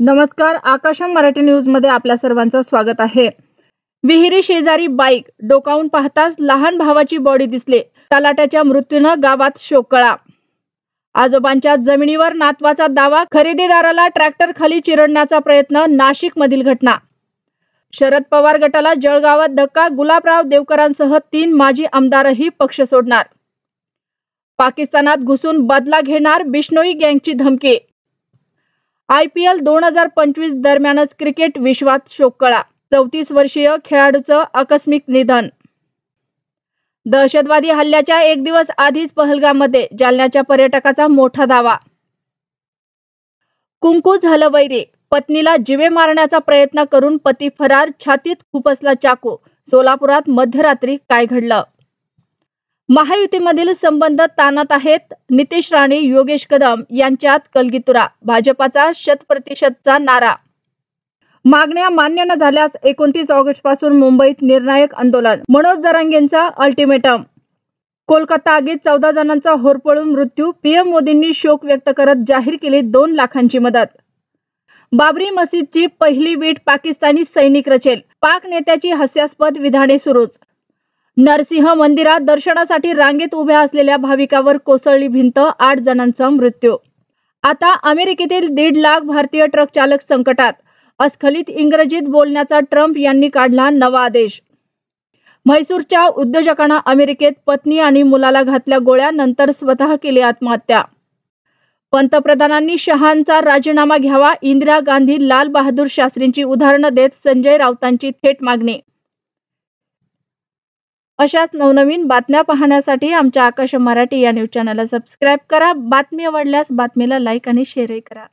नमस्कार, आकाशम मराठी न्यूज मध्ये आपल्या सर्वांचं स्वागत आहे। विहिरी शेजारी बाईक डोकावून पाहताच लहान भावाची बॉडी दिसली। तलाट्याच्या मृत्यूने गावात शोककळा। आजोबांच्या जमिनीवर नातवाचा दावा, खरेदीदाराला ट्रॅक्टर खाली चिरडण्याचा प्रयत्न। नाशिक मधील घटना। शरद पवार गटाला जळगावात धक्का, गुलाबराव देवकरांसह 3 माजी आमदारही पक्ष सोडणार। पाकिस्तानात घुसून बदला घेणार, बिश्नोई गँगची धमकी। IPL 2025 दरम्यानच क्रिकेट विश्वात शोककळा। 34 वर्षीय खेळाडूचं आकस्मिक निधन। दहशतवादी हल्ल्याच्या 1 दिवस आधीच पहलगाममध्ये जालन्याच्या पर्यटकाचा मोठा दावा। कुंकू झालं वैरी, पत्नीला जीवे मारण्याचा प्रयत्न करून पती फरार, छातीत खुपसला चाकू। सोलापुरात मध्यरात्री काय घडलं? महायुतीमधील संबंध ताणात आहेत। नितेश राणे, योगेश कदम यांच्यात कलगीतुरा। भाजपाचा 100%चा नारा। मागण्या मान्य न झाल्यास 29 ऑगस्ट पासून मुंबईत निर्णायक आंदोलन। मनोज जरांगेंचा अल्टिमेटम। कोलकाता आगीत 14 जणांचा होरपळून मृत्यू। पीएम मोदींनी शोक व्यक्त करत जाहीर केली 2 लाखांची मदत। बाबरी मशीदची पहिली वीट पाकिस्तानी सैनिक रचेल, पाक नेत्याची हास्यास्पद विधाने सुरूच। नरसिंह मंदिरात दर्शनासाठी रांगेत उभ्या असलेल्या भाविकावर कोसळली भिंत, 8 जणांचा मृत्यू। आता अमेरिकेतील 1.5 लाख भारतीय ट्रक चालक संकटात। अस्खलित इंग्रजीत बोलण्याचा ट्रम्प यांनी काढला नवा आदेश। म्हैसूरच्या उद्योजकांना अमेरिकेत पत्नी आणि मुलाला घातल्या गोळ्या, नंतर स्वतः केली आत्महत्या। पंतप्रधानांनी शहांचा राजीनामा घ्यावा, इंदिरा गांधी, लाल बहादूर शास्त्रींची उदाहरणं देत संजय राऊतांची थेट मागणी। अशाच नवनवीन बातम्या पाहण्यासाठी आमच्या आकाश मराठी या न्यूज चॅनलला सबस्क्राईब करा। बातमी आवडल्यास बातमीला लाईक आणि शेअरही करा।